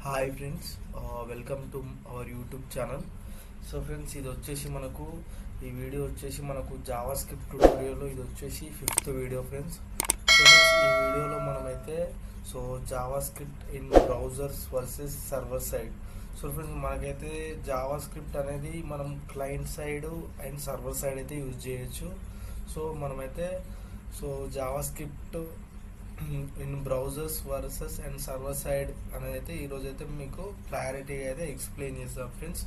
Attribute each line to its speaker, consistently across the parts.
Speaker 1: Hi friends, welcome to our YouTube channel. So friends, ఇది వచ్చేసి మనకు ఈ వీడియో వచ్చేసి మనకు జావా స్క్రిప్ట్ ట్యూటోరియల్లో ఇది వచ్చేసి 5th video friends. So friends, ఈ వీడియోలో మనమైతే Java script in browsers versus server side. So friends, మనకైతే జావా స్క్రిప్ట్ అనేది మనం client side and server side అయితే యూజ్ చేయొచ్చు. సో మనమైతే Java script in browsers versus and server side అనేది అయితే ఈరోజు అయితే మీకు క్లారిటీగా అయితే ఎక్స్ప్లెయిన్ చేస్తాం ఫ్రెండ్స్.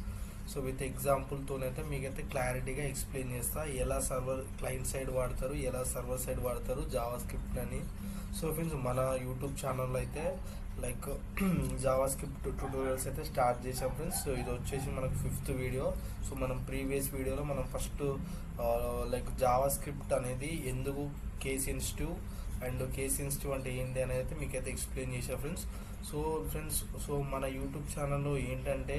Speaker 1: సో విత్ ఎగ్జాంపుల్తోనైతే మీకైతే క్లారిటీగా ఎక్స్ప్లెయిన్ చేస్తా, ఎలా సర్వర్ క్లయింట్ సైడ్ వాడతారు, ఎలా సర్వర్ సైడ్ వాడతారు జావా స్క్రిప్ట్ అని. సో ఫ్రెండ్స్, మన యూట్యూబ్ ఛానల్లో అయితే లైక్ జావా స్క్రిప్ట్ ట్యూటోరియల్స్ అయితే స్టార్ట్ చేసాం ఫ్రెండ్స్. సో ఇది వచ్చేసి మనకు 5th వీడియో. సో మనం ప్రీవియస్ వీడియోలో మనం ఫస్ట్ లైక్ జావా స్క్రిప్ట్ అనేది ఎందుకు case sensitive and case sensitive అంటే ఏంటి అనేది అయితే మీకైతే ఎక్స్ప్లెయిన్ చేశాను ఫ్రెండ్స్. సో ఫ్రెండ్స్, మన యూట్యూబ్ ఛానల్లో ఏంటంటే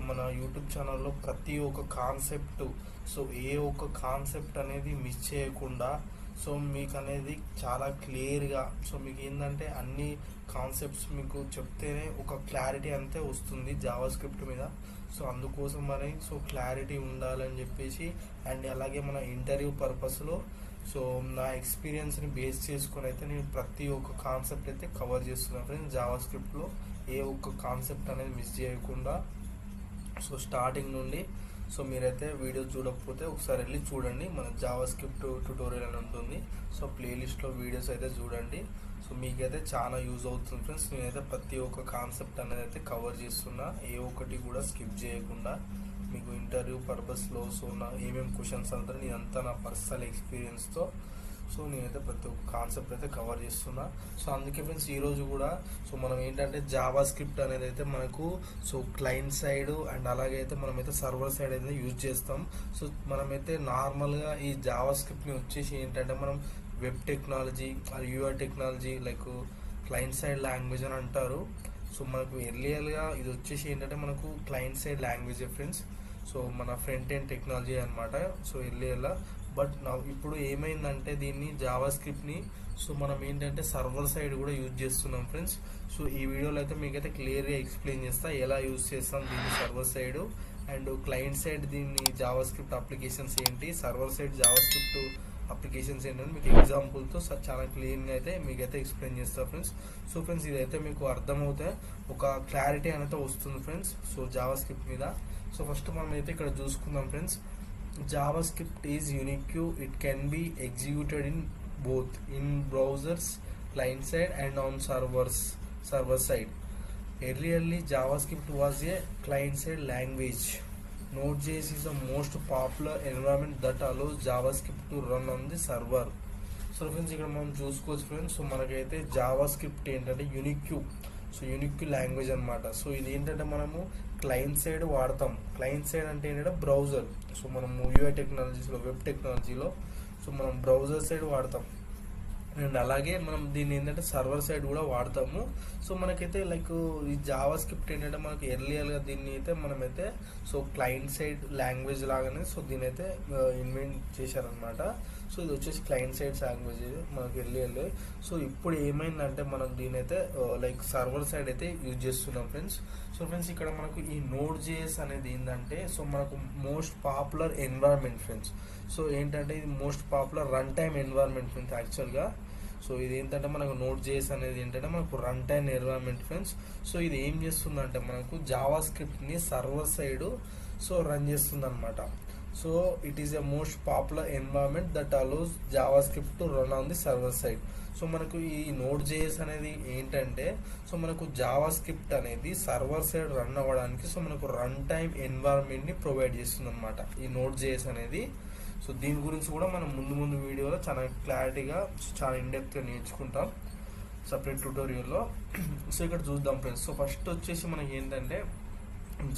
Speaker 1: మన యూట్యూబ్ ఛానల్లో ప్రతి ఒక్క కాన్సెప్ట్, ఏ ఒక్క కాన్సెప్ట్ అనేది మిస్ చేయకుండా మీకు అనేది చాలా క్లియర్గా మీకు ఏంటంటే అన్ని కాన్సెప్ట్స్ మీకు చెప్తేనే ఒక క్లారిటీ అంతే వస్తుంది జావా స్క్రిప్ట్ మీద. సో అందుకోసం మరి క్లారిటీ ఉండాలని చెప్పేసి అండ్ అలాగే మన ఇంటర్వ్యూ పర్పస్లో నా ఎక్స్పీరియన్స్ని బేస్ చేసుకొని అయితే నేను ప్రతి ఒక్క కాన్సెప్ట్ అయితే కవర్ చేస్తున్నాను ఫ్రెండ్స్ జావా స్క్రిప్ట్లో. ఏ ఒక్క కాన్సెప్ట్ అనేది మిస్ చేయకుండా స్టార్టింగ్ నుండి మీరైతే వీడియో చూడకపోతే ఒకసారి వెళ్ళి చూడండి, మన జావా స్క్రిప్ట్ ట్యూటోరియల్ అని ఉంటుంది. ప్లేలిస్ట్లో వీడియోస్ అయితే చూడండి. మీకైతే చాలా యూజ్ అవుతుంది ఫ్రెండ్స్. నేనైతే ప్రతి ఒక్క కాన్సెప్ట్ అనేది అయితే కవర్ చేస్తున్నా, ఏ ఒక్కటి కూడా స్కిప్ చేయకుండా. మీకు ఇంటర్వ్యూ పర్పస్లో నా ఏమేమి క్వశ్చన్స్ అంటారు నేనంతా నా పర్సనల్ ఎక్స్పీరియన్స్తో నేనైతే ప్రతి ఒక్క కాన్సెప్ట్ అయితే కవర్ చేస్తున్నా. అందుకే ఫ్రెండ్స్, ఈరోజు కూడా మనం ఏంటంటే జావా స్క్రిప్ట్ అనేది అయితే మనకు క్లయింట్ సైడ్ అండ్ అలాగే అయితే మనమైతే సర్వర్ సైడ్ అయితే యూజ్ చేస్తాం. మనమైతే నార్మల్గా ఈ జావా స్క్రిప్ట్ని వచ్చేసి ఏంటంటే మనం web technology, UI technology like client side language అని అంటారు. మనకు ఎర్లియర్గా ఇది వచ్చేసి ఏంటంటే మనకు క్లయింట్ సైడ్ లాంగ్వేజ్ ఫ్రెండ్స్. మన ఫ్రంట్ ఎండ్ టెక్నాలజీ అనమాట. ఎర్లియర్లా బట్ ఇప్పుడు ఏమైందంటే దీన్ని జావా స్క్రిప్ట్ని మనం ఏంటంటే సర్వర్ సైడ్ కూడా యూజ్ చేస్తున్నాం ఫ్రెండ్స్. ఈ వీడియోలో అయితే మీకైతే క్లియర్గా ఎక్స్ప్లెయిన్ చేస్తా ఎలా యూజ్ చేస్తాం దీన్ని server side and client side దీన్ని జావా స్క్రిప్ట్ అప్లికేషన్స్ ఏంటి, server side Java script applications ఏంటంటే మీకు ఎగ్జాంపుల్తో చాలా క్లియర్గా అయితే మీకైతే ఎక్స్ప్లెయిన్ చేస్తాను ఫ్రెండ్స్. ఫ్రెండ్స్, ఇదైతే మీకు అర్థమవుతే ఒక క్లారిటీ అనేది వస్తుంది ఫ్రెండ్స్ జావా స్క్రిప్ట్ మీద. ఫస్ట్ మనం అయితే ఇక్కడ చూసుకుందాం friends. JavaScript is unique, it can be executed in both in browsers client side and on server side. Earlier JavaScript was a client-side language. Node.js is the most popular environment that allows JavaScript to run on the server. Friends, ఇక్కడ మనం చూసుకోవచ్చు friends, మనకైతే JavaScript ఏంటంటే unique language అనమాట. ఇది ఏంటంటే మనము client side వాడతాం. క్లయింట్ సైడ్ అంటే ఏంటంటే బ్రౌజర్. మనం యూఐ టెక్నాలజీస్లో, వెబ్ టెక్నాలజీలో మనం బ్రౌజర్ సైడ్ వాడతాం అండ్ అలాగే మనం దీన్ని ఏంటంటే సర్వర్ సైడ్ కూడా వాడతాము. మనకైతే లైక్ ఈ జావా స్క్రిప్ట్ ఏంటంటే మనకి ఎర్లియర్గా దీన్ని అయితే మనమైతే క్లయింట్ సైడ్ లాంగ్వేజ్ లాగానే దీన్ని అయితే ఇన్వెంట్ చేశారనమాట. ఇది వచ్చేసి క్లయింట్ సైడ్ లాంగ్వేజ్ మనకి ఎర్లియర్లే. ఇప్పుడు ఏమైందంటే మనం దీని అయితే లైక్ సర్వర్ సైడ్ అయితే యూజ్ చేస్తున్నాం ఫ్రెండ్స్. ఫ్రెండ్స్, ఇక్కడ మనకు ఈ Node.js అనేది ఏంటంటే మనకు మోస్ట్ పాపులర్ ఎన్వైరన్మెంట్ ఫ్రెండ్స్. ఏంటంటే ఇది most popular run time environment friends యాక్చువల్గా. ఇది ఏంటంటే మనకు Node.js అనేది ఏంటంటే మనకు రన్ టైమ్ ఎన్వైరన్మెంట్ ఫ్రెండ్స్. ఇది ఏం చేస్తుందంటే మనకు జావా స్క్రిప్ట్ని సర్వర్ సైడ్ రన్ చేస్తుంది అనమాట. It is a most popular environment that allows Java script to run on the server side. మనకు ఈ Node.js అనేది ఏంటంటే మనకు జావా స్క్రిప్ట్ అనేది సర్వర్ సైడ్ రన్ అవ్వడానికి మనకు రన్ టైమ్ ఎన్వైరన్మెంట్ని ప్రొవైడ్ చేస్తుంది అనమాట ఈ Node.js అనేది. దీని గురించి కూడా మనం ముందు వీడియోలో చాలా క్లారిటీగా చాలా ఇన్డెప్త్గా నేర్చుకుంటాం సపరేట్ ట్యూటోరియల్లో. ఇక్కడ చూద్దాం ఫ్రెండ్స్. ఫస్ట్ వచ్చేసి మనకి ఏంటంటే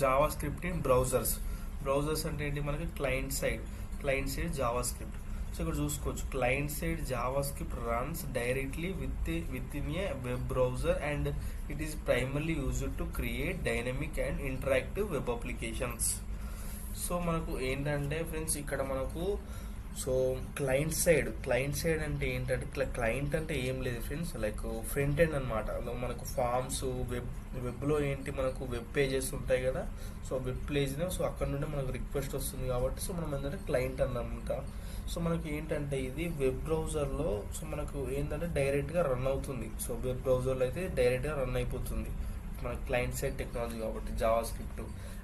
Speaker 1: జావా స్క్రిప్ట్ ఇన్ బ్రౌజర్స్ అంటే ఏంటి, మనకి క్లయింట్ సైడ్ జావా స్క్రిప్ట్. ఇక్కడ చూసుకోవచ్చు, client side Java script runs directly with in a web browser and it is primarily used to create dynamic and interactive web applications. మనకు ఏంటంటే friends ఇక్కడ మనకు so client side అంటే ఏంటంటే client అంటే ఏం లేదు ఫ్రెండ్స్, లైక్ ఫ్రంట్ ఎండ్ అనమాట. మనకు ఫామ్స్ వెబ్లో ఏంటి మనకు వెబ్ పేజెస్ ఉంటాయి కదా, సో వెబ్ పేజ్, సో అక్కడ నుండి మనకు రిక్వెస్ట్ వస్తుంది కాబట్టి సో మనం ఏంటంటే క్లయింట్ అన్నమాట. సో మనకి ఏంటంటే ఇది వెబ్ బ్రౌజర్లో సో మనకు ఏంటంటే డైరెక్ట్గా రన్ అవుతుంది. సో వెబ్ బ్రౌజర్లో అయితే డైరెక్ట్గా రన్ అయిపోతుంది మన క్లయింట్ సైడ్ టెక్నాలజీ కాబట్టి జావా స్క్రిప్ట్.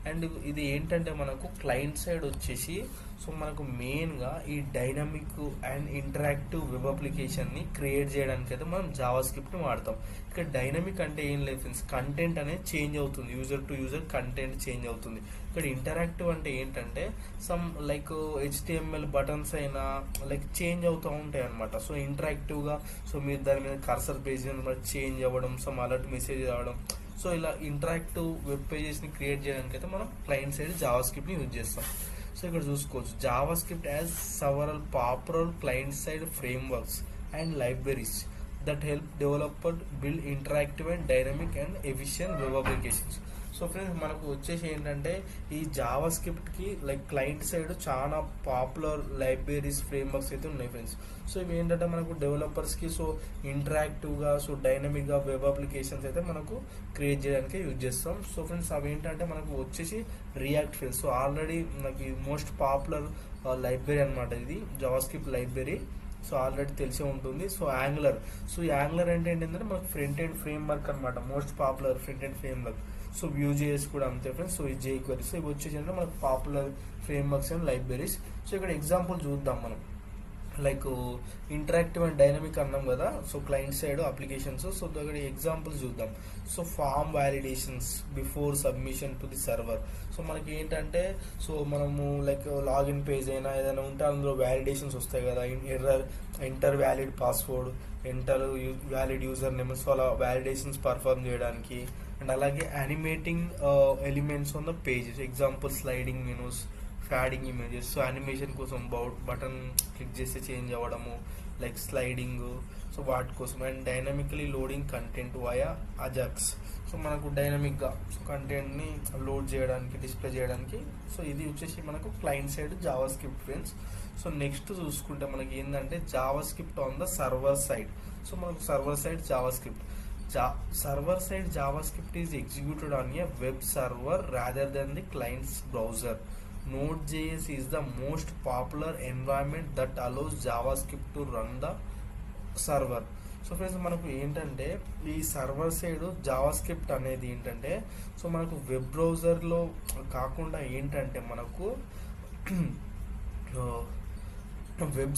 Speaker 1: అండ్ ఇది ఏంటంటే మనకు క్లయింట్ సైడ్ వచ్చేసి సో మనకు మెయిన్గా ఈ డైనమిక్ అండ్ ఇంటరాక్టివ్ వెబ్ అప్లికేషన్ని క్రియేట్ చేయడానికి అయితే మనం జావా స్క్రిప్ట్ని వాడతాం. ఇక్కడ డైనమిక్ అంటే ఏం లేదు ఫ్రెండ్స్, కంటెంట్ అనేది చేంజ్ అవుతుంది, user to user content change అవుతుంది. ఇక్కడ ఇంటరాక్టివ్ అంటే ఏంటంటే సమ్ లైక్ HTML బటన్స్ అయినా లైక్ చేంజ్ అవుతూ ఉంటాయి అనమాట. సో ఇంటరాక్టివ్గా సో మీరు దాని మీద కర్సర్ పేజ్ చేంజ్ అవ్వడం, సమ్ అలర్ట్ మెసేజ్ రావడం, సో ఇలా ఇంటరాక్టివ్ వెబ్ పేజెస్ని క్రియేట్ చేయడానికి అయితే మనం క్లయింట్ సైడ్ జావా స్క్రిప్ట్ని యూజ్ చేస్తాం. సో ఇక్కడ చూసుకోవచ్చు Java script as several popular client side frameworks and libraries that help developer build interactive and dynamic and efficient web applications. So friends మనకు వచ్చేసి ఏంటంటే ఈ జావా స్క్రిప్ట్కి లైక్ క్లయింట్ సైడ్ చాలా popular libraries frameworks అయితే ఉన్నాయి friends. So ఇవి ఏంటంటే మనకు డెవలపర్స్కి సో ఇంటరాక్టివ్గా సో డైనమిక్గా వెబ్ అప్లికేషన్స్ అయితే మనకు క్రియేట్ చేయడానికి యూజ్ చేస్తాం. సో ఫ్రెండ్స్ అవి ఏంటంటే మనకు వచ్చేసి రియాక్ట్ ఫ్రెండ్స్. సో ఆల్రెడీ మనకి మోస్ట్ పాపులర్ లైబ్రరీ అనమాట ఇది Java script library. So already తెలిసే ఉంటుంది. సో యాంగులర్, సో ఈ యాంగులర్ అంటే ఏంటంటే మనకు ఫ్రంట్ ఎండ్ ఫ్రేమ్వర్క్ అనమాట, most popular front end framework. So Vue.js కూడా అంతే ఫ్రెండ్స్. సో ఈ jQuery, సో ఇవి వచ్చేసి అంటే మనకు popular frameworks and libraries. So ఇక్కడ ఎగ్జాంపుల్ చూద్దాం మనం, లైక్ ఇంటరాక్టివ్ అండ్ డైనమిక్ అన్నాం కదా, so client side applications. So ఇక్కడ ఎగ్జాంపుల్స్ చూద్దాం. So form validations before submission to the server. So మనకి ఏంటంటే సో మనము లైక్ లాగిన్ పేజ్ అయినా ఏదైనా ఉంటే అందులో వ్యాలిడేషన్స్ వస్తాయి కదా, enter valid password, enter valid user name, so అలా వ్యాలిడేషన్స్ పర్ఫార్మ్ చేయడానికి. అండ్ అలాగే animating elements on the pages, example sliding menus, fading images. So animation కోసం బటన్ క్లిక్ చేస్తే చేంజ్ అవ్వడము, లైక్ స్లైడింగ్, సో వాటి కోసం. And dynamically loading content via Ajax, so మనకు డైనమిక్గా సో కంటెంట్ని లోడ్ చేయడానికి, డిస్ప్లే చేయడానికి. సో ఇది వచ్చేసి మనకు client side JavaScript friends. So next చూసుకుంటే మనకి ఏంటంటే JavaScript on the server side. So మనకు server side JavaScript, server side JavaScript is executed on a web server rather than the client's browser. Node.js is the most popular environment that allows JavaScript to run the server. So friends మనకు ఏంటంటే ఈ server side JavaScript అనేది ఏంటంటే so మనకు web బ్రౌజర్లో కాకుండా ఏంటంటే మనకు వెబ్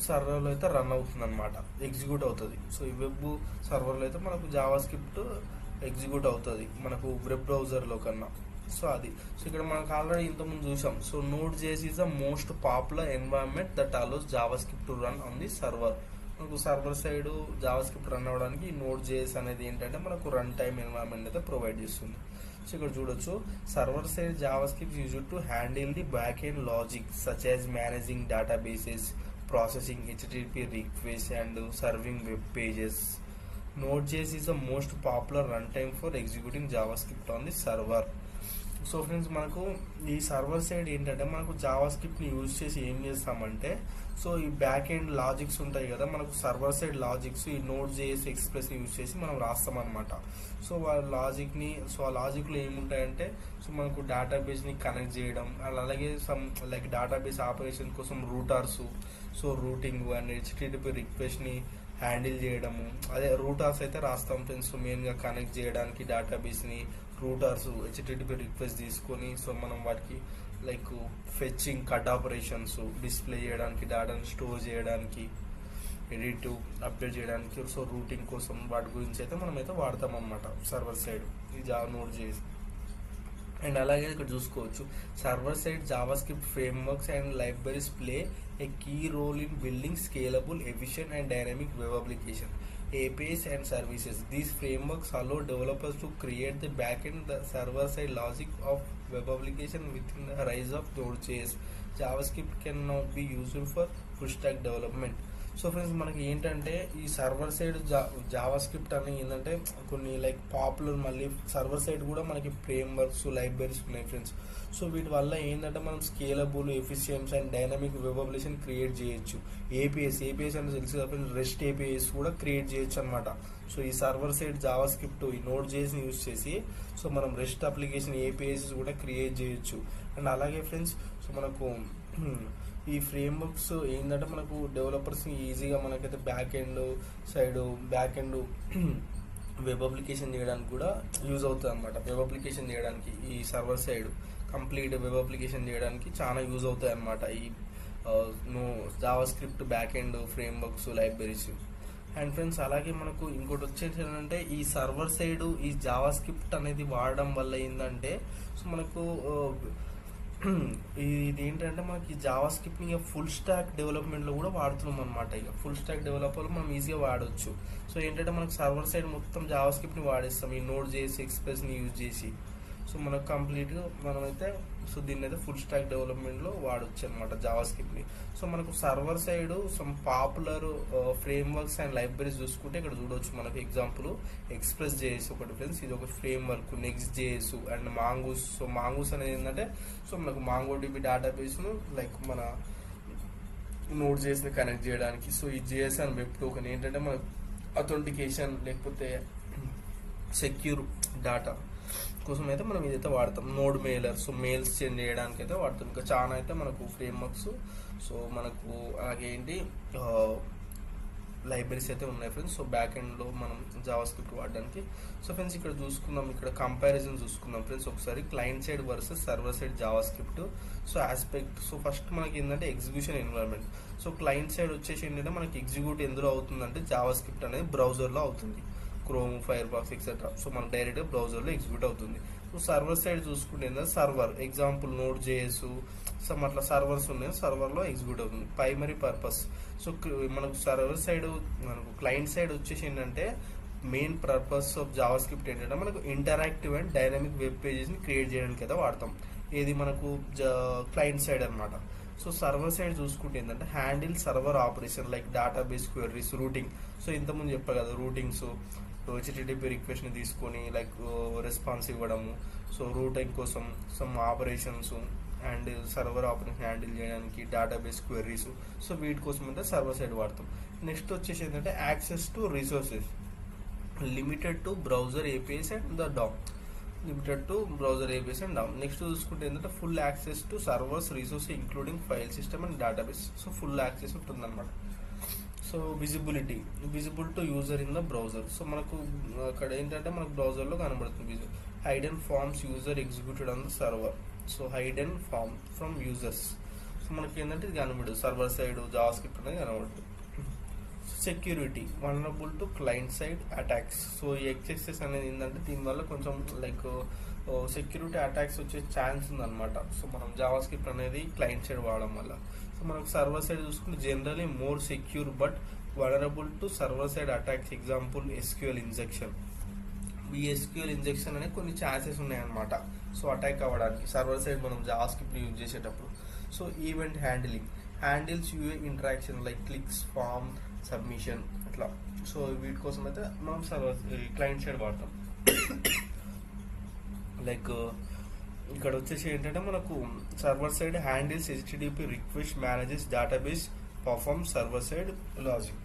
Speaker 1: సర్వర్లో అయితే రన్ అవుతుంది అనమాట, ఎగ్జిక్యూట్ అవుతుంది. సో ఈ వెబ్ సర్వర్లో అయితే మనకు జావా స్క్రిప్ట్ ఎగ్జిక్యూట్ అవుతుంది మనకు వెబ్ బ్రౌజర్లో కన్నా. సో అది సో ఇక్కడ మనకు ఆల్రెడీ ఇంతకుముందు చూసాం. So Node.js is the most popular environment that allows JavaScript to run on the server. మనకు server side JavaScript run అవ్వడానికి Node.js అనేది ఏంటంటే మనకు రన్ టైమ్ ఎన్వైరన్మెంట్ అయితే ప్రొవైడ్ చేస్తుంది. సో ఇక్కడ చూడొచ్చు server side JavaScript used to handle the back end logic such as managing databases, processing HTTP request and serving web pages. Node.js is the most popular runtime for executing JavaScript on the server. So friends మనకు ఈ server side ఏంటంటే మనకు Java స్క్రిప్ట్ని use చేసి ఏం చేస్తామంటే so ఈ back end logics ఉంటాయి కదా మనకు సర్వర్ సైడ్ లాజిక్స్, ఈ Node.js ఎక్స్ప్రెస్ని యూజ్ చేసి మనం రాస్తామన్నమాట. సో వాళ్ళ లాజిక్ని సో ఆ లాజిక్లో ఏముంటాయంటే సో మనకు డేటాబేస్ని కనెక్ట్ చేయడం, అలాగే సమ్ లైక్ డేటాబేస్ ఆపరేషన్ కోసం routers, so routing and HTTP రిక్వెస్ట్ని హ్యాండిల్ చేయడము. అదే రూటర్స్ అయితే రాస్తాం ఫ్రెండ్స్. సో మెయిన్గా కనెక్ట్ చేయడానికి డేటాబేస్ని రూటర్స్ HTTP రిక్వెస్ట్ తీసుకొని సో మనం వాటికి like fetching, cut operations, display చేయడానికి, డేటాను స్టోర్ చేయడానికి, ఎడిట్, అప్డేట్ చేయడానికి, సో రూటింగ్ కోసం వాటి గురించి అయితే మనం అయితే వాడతాం అన్నమాట సర్వర్ సైడ్ ఈ Node.js. అండ్ అలాగే ఇక్కడ చూసుకోవచ్చు server side JavaScript frameworks and libraries play a key role in building scalable, efficient and dynamic web application, APIs and services. These frameworks allow developers to create the backend, the server-side logic of web application within the rise of Node.js. JavaScript can now be used for full stack development. So friends మనకి ఏంటంటే ఈ server side Java script అని ఏంటంటే కొన్ని like popular, మళ్ళీ server side కూడా మనకి frameworks, libraries ఉన్నాయి ఫ్రెండ్స్. సో వీటి వల్ల ఏంటంటే మనం scalable, efficiency and dynamic web application create చేయొచ్చు. ఏపీఎస్ అంటే తెలుసు కదా, రెస్ట్ ఏపీఎస్ కూడా క్రియేట్ చేయొచ్చు అనమాట. సో ఈ సర్వర్ సైడ్ జావా స్క్రిప్ట్, ఈ నోడ్ జేఎస్ని యూజ్ చేసి సో మనం రెస్ట్ అప్లికేషన్ ఏపీఎస్ కూడా క్రియేట్ చేయొచ్చు. అండ్ అలాగే ఫ్రెండ్స్ సో మనకు ఈ ఫ్రేమ్ వర్క్స్ ఏంటంటే మనకు డెవలపర్స్ ఈజీగా మనకైతే బ్యాక్ ఎండ్ వెబ్ అప్లికేషన్ చేయడానికి కూడా యూజ్ అవుతుంది అనమాట. వెబ్ అప్లికేషన్ చేయడానికి ఈ server side complete web application చేయడానికి చాలా యూజ్ అవుతాయి అనమాట ఈ Java script back end frame works, libraries. And friends అలాగే మనకు ఇంకోటి వచ్చేసి ఏంటంటే ఈ సర్వర్ సైడ్ ఈ జావా స్క్రిప్ట్ అనేది వాడడం వల్ల ఏంటంటే సో మనకు ఇది ఏంటంటే మనకి జావా స్క్రిప్ట్ ఇక ఫుల్ స్టాక్ డెవలప్మెంట్లో కూడా వాడుతున్నాం అనమాట. ఇక ఫుల్ స్టాక్ డెవలపర్లు మనం ఈజీగా వాడవచ్చు. సో ఏంటంటే మనకు సర్వర్ సైడ్ మొత్తం జావా స్క్రిప్ట్ని వాడేస్తాం ఈ నోడ్ జేఎస్, ఎక్స్ప్రెస్ని యూజ్ చేసి. సో మనకు కంప్లీట్గా మనమైతే సో దీన్ని అయితే ఫుల్ స్టాక్ డెవలప్మెంట్లో వాడచ్చు అనమాట జావా స్క్రిప్ట్ని. సో మనకు server side some popular frame works and libraries చూసుకుంటే ఇక్కడ చూడవచ్చు. మనకు ఎగ్జాంపుల్ ఎక్స్ప్రెస్ జేఎస్ ఒకటి ఫ్రెండ్స్, ఇది ఒక frame work. Next JS and mongoose. So mongoose అనేది ఏంటంటే సో మనకు మాంగోడిబి డేటాబేస్ను లైక్ మన నోడ్ జేఎస్ని కనెక్ట్ చేయడానికి. సో ఈ జేఎస్ అండ్ వెబ్ టోకెన్ ఏంటంటే మనకు అథెంటికేషన్ లేకపోతే సెక్యూర్ డేటా కోసం అయితే మనం ఇదైతే వాడతాం. Node mailer, so mails send చేయడానికి అయితే వాడతాం. ఇంకా చాలా అయితే మనకు ఫ్రేమ్ వర్క్స్ సో మనకు అలాగే ఏంటి లైబ్రరీస్ అయితే ఉన్నాయి ఫ్రెండ్స్. సో బ్యాక్ ఎండ్లో మనం జావా స్క్రిప్ట్ వాడడానికి. సో ఫ్రెండ్స్ ఇక్కడ చూసుకుందాం, ఇక్కడ కంపారిజన్ చూసుకుందాం ఫ్రెండ్స్ ఒకసారి, client side versus server side Java script. So aspect so first మనకి ఏంటంటే execution environment. So client side వచ్చేసి ఏంటంటే మనకి ఎగ్జిక్యూట్ ఎందులో అవుతుందంటే జావా స్క్రిప్ట్ అనేది బ్రౌజర్లో అవుతుంది, chrome, fire box etcetera. So మనం డైరెక్ట్గా బ్రౌజర్లో ఎగ్జిక్యూట్ అవుతుంది. సో సర్వర్ సైడ్ చూసుకుంటే ఏంటంటే server, example Node JS, so అట్లా సర్వర్స్ ఉన్నాయి, సర్వర్లో ఎగ్జిక్యూట్ అవుతుంది. Primary purpose. సో మనకు సర్వర్ సైడ్, మనకు క్లయింట్ సైడ్ వచ్చేసి ఏంటంటే main purpose of JavaScript ఏంటంటే మనకు ఇంటరాక్టివ్ అండ్ డైనమిక్ వెబ్ పేజెస్ని క్రియేట్ చేయడానికి అయితే వాడతాం. ఇది మనకు క్లయింట్ సైడ్ అనమాట. సో సర్వర్ సైడ్ చూసుకుంటే ఏంటంటే handle server operation like database queries, routing. So ఇంతకుముందు చెప్పారు కదా రూటింగ్స్, హెచ్టిటిపి రిక్వెస్ట్ని తీసుకొని లైక్ రెస్పాన్స్ ఇవ్వడము. సో రూటింగ్ కోసం some operations and server operation handle చేయడానికి డేటాబేస్ క్వెరీస్. సో వీటి కోసం అయితే సర్వర్ సైడ్ వాడతాం. నెక్స్ట్ వచ్చేసి ఏంటంటే access to resources limited to browser APIs and the DOM. Next చూసుకుంటే ఏంటంటే full access to servers resource including file system and database. So full access ఉంటుందన్నమాట. So visible to user in the browser. So మనకు అక్కడ ఏంటంటే మనకు బ్రౌజర్లో కనబడుతుంది. Hidden forms user executed on the server. So hidden form from users. So మనకి ఏంటంటే ఇది కనబడదు, సర్వర్ సైడ్ జావా స్క్రిప్ట్ అనేది కనబడుతుంది. Security, vulnerable to client side attacks. So ఈ ఎక్సెసెస్ అనేది ఏంటంటే దీనివల్ల కొంచెం లైక్ సెక్యూరిటీ అటాక్స్ వచ్చే ఛాన్స్ ఉందన్నమాట. సో మనం జావా స్క్రిప్ట్ అనేది క్లయింట్ సైడ్ వాడడం వల్ల. సో మనకు సర్వర్ సైడ్ చూసుకుంటే generally more secure but vulnerable to server side attacks. Example SQL injection. ఈ ఎస్క్యూఎల్ ఇంజెక్షన్ అనే కొన్ని ఛాన్సెస్ ఉన్నాయన్నమాట సో అటాక్ అవ్వడానికి సర్వర్ సైడ్ మనం జావా స్క్రిప్ట్ యూజ్ చేసేటప్పుడు. So event handles UA interaction like clicks, form, submission అట్లా. So వీటి కోసం అయితే మనం సర్వర్ క్లయింట్ సైడ్ వాడతాం. లైక్ ఇక్కడ వచ్చేసి ఏంటంటే మనకు server side handles HTTP request, manages database, perform server side logic.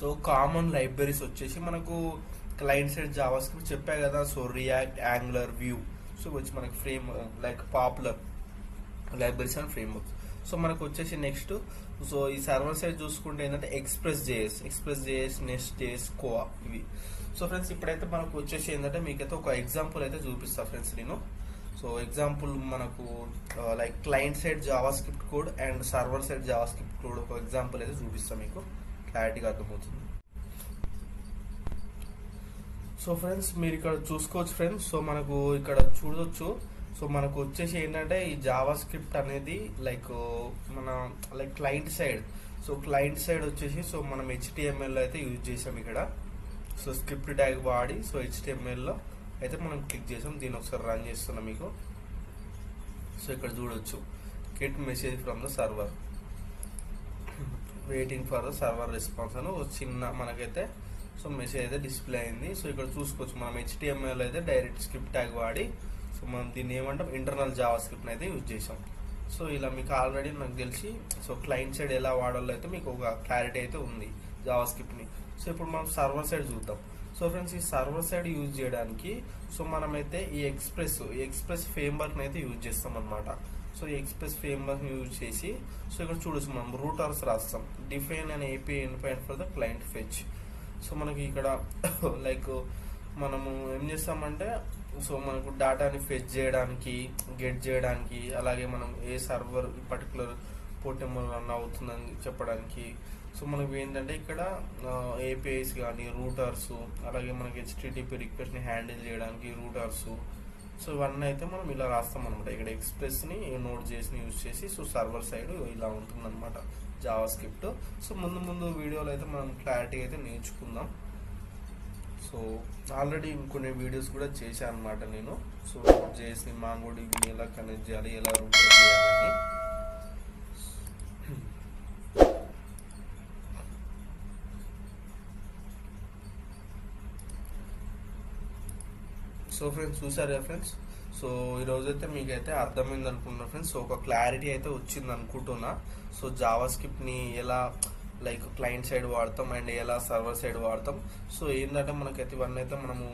Speaker 1: So common libraries వచ్చేసి మనకు క్లయింట్ సైడ్ జావా స్క్రిప్ట్ చెప్పా కదా. So React, Angular, Vue. So వచ్చి మనకి frame like popular libraries and frameworks. So మనకు వచ్చేసి next so ఈ server side చూసుకుంటే ఏంటంటే Express JS, Next JS, khoa ఇవి. సో ఫ్రెండ్స్ ఇప్పుడైతే మనకు వచ్చేసి ఏంటంటే మీకైతే ఒక ఎగ్జాంపుల్ అయితే చూపిస్తా ఫ్రెండ్స్ నేను. సో ఎగ్జాంపుల్ మనకు like client side Java script code and server side Java script code ఒక ఎగ్జాంపుల్ అయితే చూపిస్తాను, మీకు క్లారిటీగా అర్థమవుతుంది. సో ఫ్రెండ్స్ మీరు ఇక్కడ చూసుకోవచ్చు ఫ్రెండ్స్. సో మనకు ఇక్కడ చూడవచ్చు. సో మనకు వచ్చేసి ఏంటంటే ఈ జావా స్క్రిప్ట్ అనేది లైక్ మన like client side. So client side వచ్చేసి సో మనం HTML అయితే యూజ్ చేసాం ఇక్కడ. సో స్క్రిప్ట్ ట్యాగ్ వాడి సో HTMLలో అయితే మనం క్లిక్ చేసాం. దీన్ని ఒకసారి రన్ చేస్తున్నాం మీకు. సో ఇక్కడ చూడొచ్చు get message from the server, waiting for the server response అని ఒక చిన్న మనకైతే సో మెసేజ్ అయితే డిస్ప్లే అయింది. సో ఇక్కడ చూసుకోవచ్చు మనం HTML అయితే డైరెక్ట్ స్క్రిప్ట్ ట్యాగ్ వాడి సో మనం దీన్ని ఏమంటాం ఇంటర్నల్ జావా స్క్రిప్ట్ని అయితే యూజ్ చేసాం. సో ఇలా మీకు ఆల్రెడీ నాకు తెలిసి సో క్లయింట్ సైడ్ ఎలా వాడాలో అయితే మీకు ఒక క్లారిటీ అయితే ఉంది జావా స్క్రిప్ట్ని. సో ఇప్పుడు మనం సర్వర్ సైడ్ చూద్దాం. సో ఫ్రెండ్స్ ఈ సర్వర్ సైడ్ యూజ్ చేయడానికి సో మనమైతే ఈ ఎక్స్ప్రెస్ ఫ్రేమ్వర్క్ని అయితే యూజ్ చేస్తాం అనమాట. సో ఈ ఎక్స్ప్రెస్ ఫ్రేమ్వర్క్ని యూజ్ చేసి సో ఇక్కడ చూడొచ్చు మనం రూటర్స్ రాస్తాం, define and API end for the client fetch. So మనకి ఇక్కడ లైక్ మనము ఏం చేస్తామంటే సో మనకు డేటాని ఫెచ్ చేయడానికి, గెట్ చేయడానికి, అలాగే మనం ఏ server particular port number run అవుతుందని చెప్పడానికి, సో మనకి ఏంటంటే ఇక్కడ APIs కానీ రూటర్స్, అలాగే మనకి HTTP రిక్వెస్ట్ని హ్యాండిల్ చేయడానికి రూటర్స్, సో ఇవన్నీ అయితే మనం ఇలా రాస్తాం అనమాట. ఇక్కడ ఎక్స్ప్రెస్ని నోట్ చేసి యూజ్ చేసి సో సర్వర్ సైడ్ ఇలా ఉంటుందన్నమాట జావా స్క్రిప్ట్. సో ముందు వీడియోలో అయితే మనం క్లారిటీ అయితే నేర్చుకుందాం. సో ఆల్రెడీ ఇంకొన్ని వీడియోస్ కూడా చేశాను అనమాట నేను. సో నోట్ చేసి మాంగోడిబిని ఎలా కనెక్ట్ చేయాలి, ఎలా రూటర్ చేయాలని. సో ఫ్రెండ్స్ చూసారా ఫ్రెండ్స్, సో ఈరోజైతే మీకైతే అర్థమైంది అనుకుంటున్నా ఫ్రెండ్స్. సో ఒక క్లారిటీ అయితే వచ్చింది అనుకుంటున్నా. సో జావా స్క్రిప్ట్ని ఎలా లైక్ క్లయింట్ సైడ్ వాడతాం అండ్ ఎలా సర్వర్ సైడ్ వాడతాం. సో ఏంటంటే మనకైతే ఇవన్నీ అయితే మనము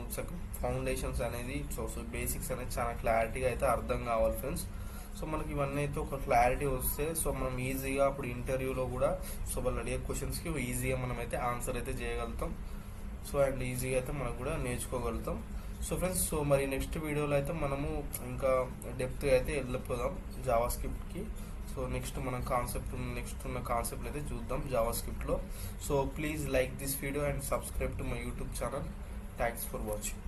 Speaker 1: ఫౌండేషన్స్ అనేది సో బేసిక్స్ అనేది చాలా క్లారిటీగా అయితే అర్థం కావాలి ఫ్రెండ్స్. సో మనకి ఇవన్నీ అయితే ఒక క్లారిటీ వస్తే సో మనం ఈజీగా అప్పుడు ఇంటర్వ్యూలో కూడా సో వాళ్ళు అడిగే క్వశ్చన్స్కి ఈజీగా మనం అయితే ఆన్సర్ అయితే చేయగలుగుతాం. సో అండ్ ఈజీగా అయితే మనకు కూడా నేర్చుకోగలుగుతాం. సో ఫ్రెండ్స్ సో మరి నెక్స్ట్ వీడియోలో అయితే మనము ఇంకా డెప్త్గా అయితే వెళ్ళిపోదాం జావా స్క్రిప్ట్కి. సో నెక్స్ట్ ఉన్న కాన్సెప్ట్ అయితే చూద్దాం జావా స్క్రిప్ట్లో. So please like this video and subscribe to my YouTube channel. Thanks for watching.